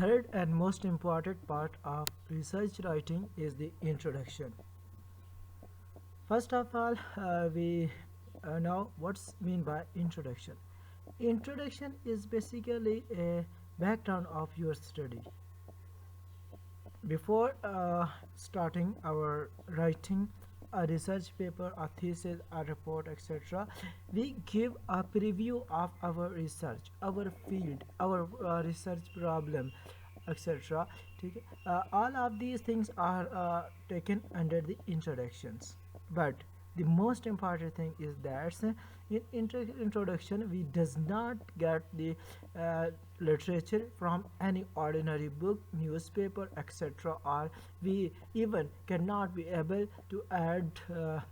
third and most important part of research writing is the introduction. First of all, we know what's mean by introduction. Introduction is basically a background of your study. Before starting our writing a research paper, a thesis, a report, etc., we give a preview of our research, our field, our research problem, etc. ठीक है? All of these things are taken under the introductions. But the most important thing is that in introduction we does not get the literature from any ordinary book, newspaper, etc., or we even cannot be able to add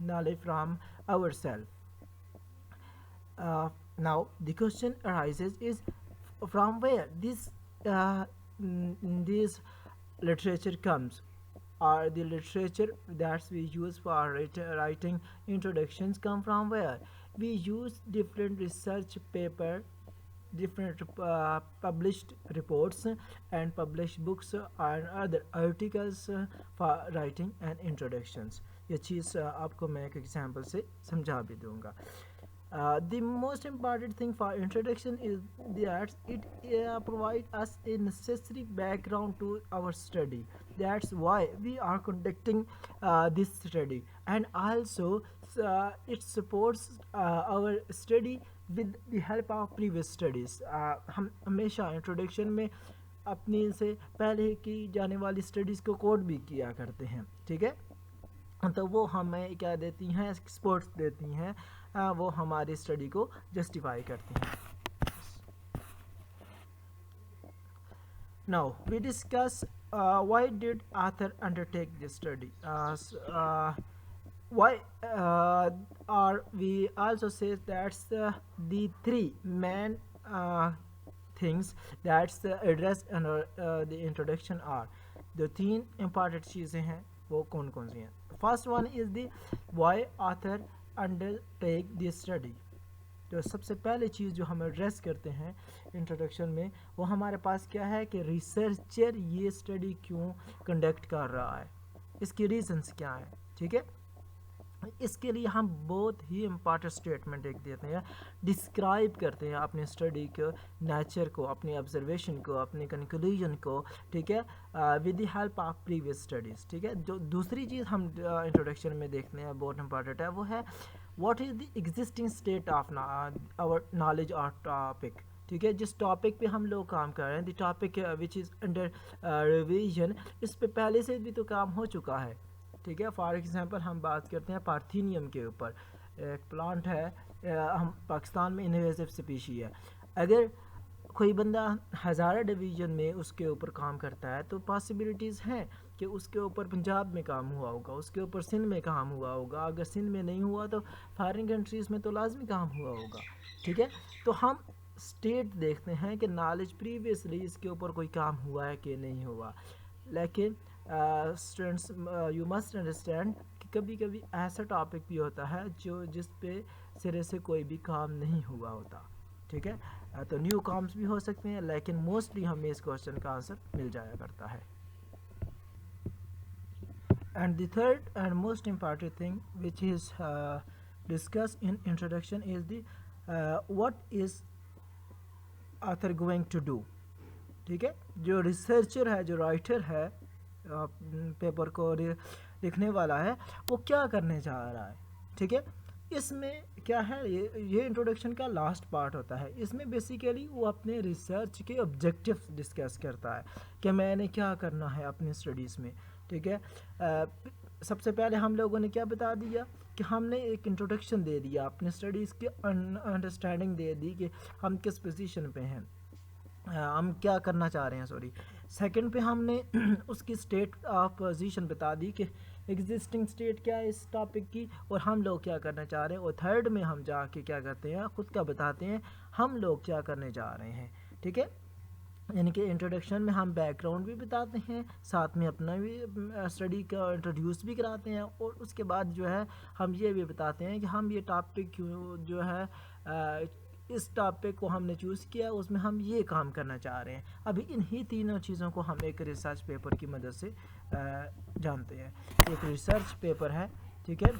knowledge from ourselves. Now the question arises is from where this literature comes, or the literature that we use for writing introductions come from where. We use different research paper, different published reports and published books and other articles for writing and introductions. ये चीज़ आपको मैं एक example से समझा भी दूंगा. The most important thing for introduction is that it provides us a necessary background to our study. That's why we are conducting this study, and also it supports our study with the help of previous studies. हम हमेशा introduction में अपनी से पहले की जाने वाली studies को कोड भी किया करते हैं. ठीक है, तो वो हमें क्या देती हैं, एक्सपर्ट्स देती हैं, वो हमारी स्टडी को जस्टिफाई करती हैं. Now we discuss why did author undertake this study. Why or we also say that's the three main things that's addressed under the introduction are. The तीन important चीज़ें हैं वो कौन कौन सी हैं. First one is the why author undertake this study. तो सबसे पहले चीज़ जो हम एड्रेस करते हैं इंट्रोडक्शन में वो हमारे पास क्या है कि रिसर्चर ये स्टडी क्यों कंडक्ट कर रहा है, इसकी रीजंस क्या है. ठीक है, इसके लिए हम बहुत ही इम्पॉर्टेंट स्टेटमेंट एक देते हैं, डिस्क्राइब करते हैं अपने स्टडी को, नेचर को, अपनी ऑब्जर्वेशन को, अपने कंक्लूजन को. ठीक है, with the help of previous studies. ठीक है, जो दूसरी चीज़ हम इंट्रोडक्शन में देखते हैं बहुत इंपॉर्टेंट है वो है what is the existing state of our knowledge और टॉपिक. ठीक है, जिस टॉपिक पे हम लोग काम कर रहे हैं, the topic which is under revision, इस पे पहले से भी तो काम हो चुका है. ठीक है, फॉर एग्जांपल हम बात करते हैं पार्थेनियम के ऊपर. एक प्लांट है, हम पाकिस्तान में इन्वेसिव स्पीशी है. अगर कोई बंदा हज़ारा डिवीज़न में उसके ऊपर काम करता है तो पॉसिबिलिटीज़ हैं कि उसके ऊपर पंजाब में काम हुआ होगा, उसके ऊपर सिंध में काम हुआ होगा. अगर सिंध में नहीं हुआ तो फॉरेन कंट्रीज़ में तो लाजमी काम हुआ होगा. ठीक है, तो हम स्टेट देखते हैं कि नॉलेज प्रीवियसली इसके ऊपर कोई काम हुआ है कि नहीं हुआ. लेकिन स्टूडेंट्स यू मस्ट अंडरस्टैंड कि कभी कभी ऐसा टॉपिक भी होता है जिस पे सिरे से कोई भी काम नहीं हुआ होता. ठीक है, तो न्यू काम्स भी हो सकते हैं, लेकिन मोस्टली हमें इस क्वेश्चन का आंसर मिल जाया करता है. And the third and most important thing which is discuss in introduction is the what is author going to do. ठीक है, जो रिसर्चर है, जो राइटर है, पेपर को लिखने वाला है, वो क्या करने जा रहा है. ठीक है, इसमें क्या है, ये इंट्रोडक्शन का लास्ट पार्ट होता है. इसमें बेसिकली वो अपने रिसर्च के ऑब्जेक्टिव्स डिस्कस करता है कि मैंने क्या करना है अपनी स्टडीज़ में. ठीक है, सबसे पहले हम लोगों ने क्या बता दिया कि हमने एक इंट्रोडक्शन दे दिया, अपने स्टडीज़ की अंडरस्टैंडिंग दे दी कि हम किस पोजीशन पे हैं, हम क्या करना चाह रहे हैं. सॉरी, सेकंड पे हमने उसकी स्टेट ऑफ पोजीशन बता दी कि एग्जिस्टिंग स्टेट क्या है इस टॉपिक की और हम लोग क्या करना चाह रहे हैं. और थर्ड में हम जाके क्या करते हैं, ख़ुद का बताते हैं हम लोग क्या करने जा रहे हैं. ठीक है, यानी कि इंट्रोडक्शन में हम बैकग्राउंड भी बताते हैं, साथ में अपना भी स्टडी का इंट्रोड्यूस भी कराते हैं, और उसके बाद जो है हम ये भी बताते हैं कि हम ये टॉपिक क्यों जो है इस टॉपिक को हमने चूज़ किया, उसमें हम ये काम करना चाह रहे हैं। अभी इन्हीं तीनों चीज़ों को हम एक रिसर्च पेपर की मदद से जानते हैं। एक रिसर्च पेपर है, ठीक है,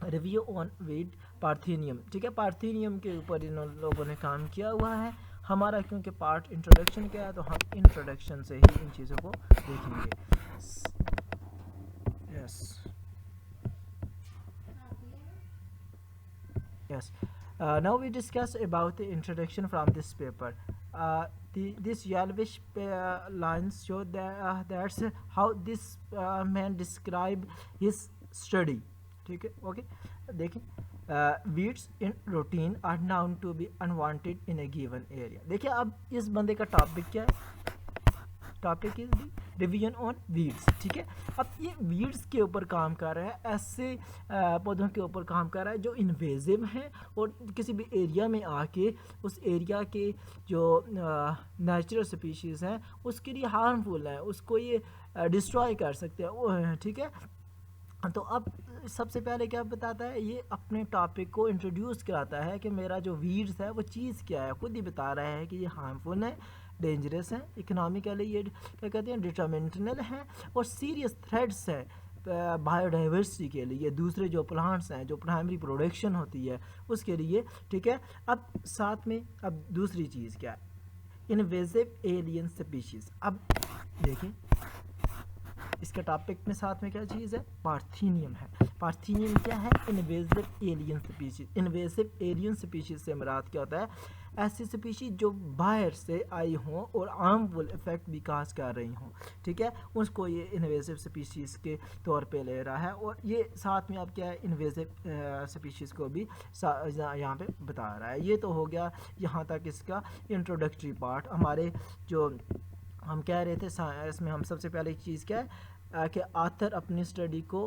रिव्यू ऑन वीड पार्थेनियम, ठीक है, पार्थेनियम के ऊपर इन लोगों ने काम किया हुआ है। हमारा क्योंकि पार्ट इंट्रोडक्शन का है तो हम इंट्रोडक्शन से ही इन चीज़ों को देखेंगे। Yes. Now we discuss about the introduction from this paper. This yellowish lines show that's how this man describe his study. ठीक है, ओके, देखिए weeds in routine are known to be unwanted in a given area. देखिए अब इस बंदे का topic क्या है, topic is the revision on weeds, ठीक है। अब ये वीड्स के ऊपर काम कर रहा है, ऐसे पौधों के ऊपर काम कर रहा है जो इन्वेजिव हैं और किसी भी एरिया में आके उस एरिया के जो नेचुरल स्पीशीज़ हैं उसके लिए हार्मफुल हैं, उसको ये डिस्ट्रॉय कर सकते हैं, वो हैं, ठीक है। तो अब सबसे पहले क्या बताता है, ये अपने टॉपिक को इंट्रोड्यूस कराता है कि मेरा जो वीड्स है वो चीज़ क्या है, खुद ही बता रहा है कि ये हार्मफुल है, डेंजरस हैं, इकोनॉमिकली ये क्या कहते हैं डिटर्मिनेंटल हैं और सीरियस थ्रेट्स हैं बायोडाइवर्सिटी के लिए, दूसरे जो प्लांट्स हैं जो प्राइमरी प्रोडक्शन होती है उसके लिए, ठीक है। अब साथ में अब दूसरी चीज़ क्या है, इन्वेजिव एलियन स्पीशीज़। अब देखिए इसके टॉपिक में साथ में क्या चीज़ है, पार्थेनियम है। पार्थेनियम क्या है, invasive alien species. Invasive alien species से मुराद क्या होता है, ऐसी स्पीशीज जो बाहर से आई हों और हार्मफुल इफेक्ट भी काज कर रही हों, ठीक है, उसको ये इन्वेजिव स्पीशीज़ के तौर पे ले रहा है। और ये साथ में अब क्या है, इन्वेजिव स्पीशीज़ को भी यहाँ पे बता रहा है। ये तो हो गया यहाँ तक इसका इंट्रोडक्टरी पार्ट। हमारे जो हम कह रहे थे इसमें हम सबसे पहले एक चीज़ क्या है कि आथर अपनी स्टडी को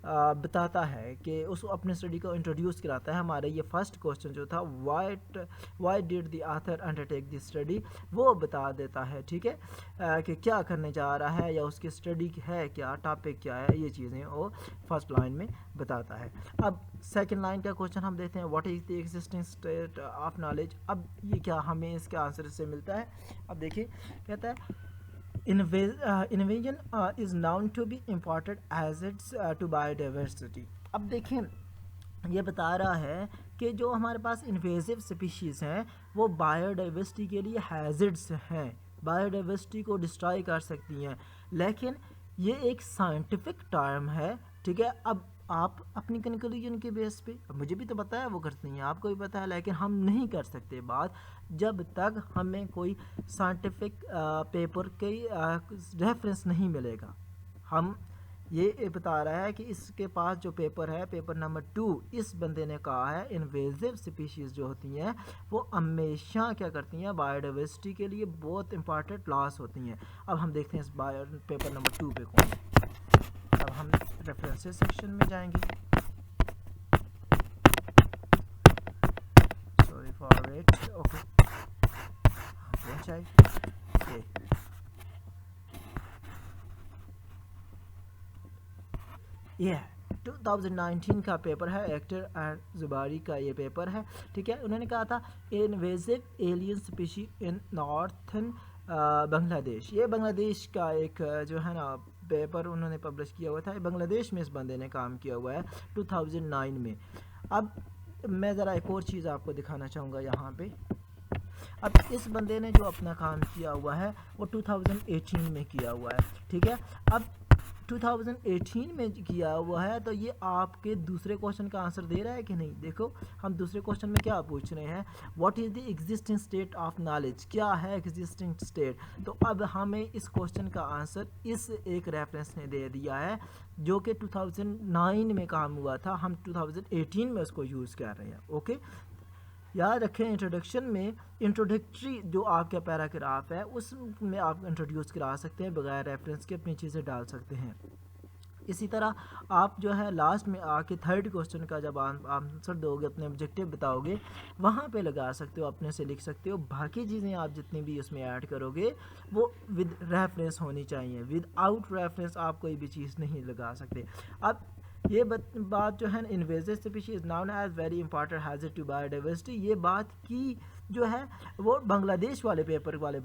बताता है कि उस अपने स्टडी को इंट्रोड्यूस कराता है। हमारे ये फर्स्ट क्वेश्चन जो था why did the author undertake this study, वो बता देता है, ठीक है, कि क्या करने जा रहा है या उसकी स्टडी है क्या, टॉपिक क्या है, ये चीज़ें वो फर्स्ट लाइन में बताता है। अब सेकंड लाइन का क्वेश्चन हम देखते हैं, what is the existing state of knowledge. अब ये क्या हमें इसके आंसर से मिलता है। अब देखिए कहता है invasion is known to be important as it's to biodiversity। अब देखें ये बता रहा है कि जो हमारे पास इन्वेजिव स्पीशीज़ हैं वो बायोडाइवर्सिटी के लिए हैज़र्ड्स हैं, बायोडाइवर्सिटी को डिस्ट्रॉय कर सकती हैं, लेकिन ये एक साइंटिफिक टर्म है, ठीक है। अब आप अपनी कंक्लूजन के बेस पे, मुझे भी तो पता है वो करती हैं, आपको भी पता है, लेकिन हम नहीं कर सकते बात जब तक हमें कोई साइंटिफिक पेपर के रेफरेंस नहीं मिलेगा। हम ये बता रहा है कि इसके पास जो पेपर है, पेपर नंबर 2, इस बंदे ने कहा है इन्वेजिव स्पीशीज़ जो होती हैं वो हमेशा क्या करती हैं, बायोडाइवर्सिटी के लिए बहुत इंपॉर्टेंट लॉस होती हैं। अब हम देखते हैं इस पेपर नंबर 2 पे कौन है। अब हम रेफरेंसेस सेक्शन में जाएंगे, सॉरी फॉर वेट, ओके ये 2019 का पेपर है, एक्टर जुबारी का ये पेपर है, ठीक है। उन्होंने कहा था invasive alien species in northern Bangladesh. ये बांग्लादेश का एक जो है ना पेपर उन्होंने पब्लिश किया हुआ था, बांग्लादेश में इस बंदे ने काम किया हुआ है 2009 में। अब मैं ज़रा एक और चीज़ आपको दिखाना चाहूँगा यहाँ पे। अब इस बंदे ने जो अपना काम किया हुआ है वो 2018 में किया हुआ है, ठीक है। अब 2018 में किया हुआ है तो ये आपके दूसरे क्वेश्चन का आंसर दे रहा है कि नहीं। देखो हम दूसरे क्वेश्चन में क्या पूछ रहे हैं, what is the existing state of knowledge, क्या है एग्जिस्टिंग स्टेट। तो अब हमें इस क्वेश्चन का आंसर इस एक रेफरेंस ने दे दिया है जो कि 2009 में काम हुआ था, हम 2018 में उसको यूज़ कर रहे हैं, ओके। याद रखें इंट्रोडक्शन में इंट्रोडक्टरी जो आपका पैराग्राफ है उसमें आप इंट्रोड्यूस करा सकते हैं, बगैर रेफरेंस के अपनी चीज़ें डाल सकते हैं। इसी तरह आप जो है लास्ट में आके थर्ड क्वेश्चन का जब आंसर दोगे, अपने ऑब्जेक्टिव बताओगे, वहाँ पे लगा सकते हो, अपने से लिख सकते हो। बाकी चीज़ें आप जितनी भी उसमें ऐड करोगे वो विद रेफरेंस होनी चाहिए, विद आउट रेफरेंस आप कोई भी चीज़ नहीं लगा सकते। अब ये बात जो है invasive species known as very important hazard to biodiversity, ये बात की जो है वो बांग्लादेश वाले पेपर वाले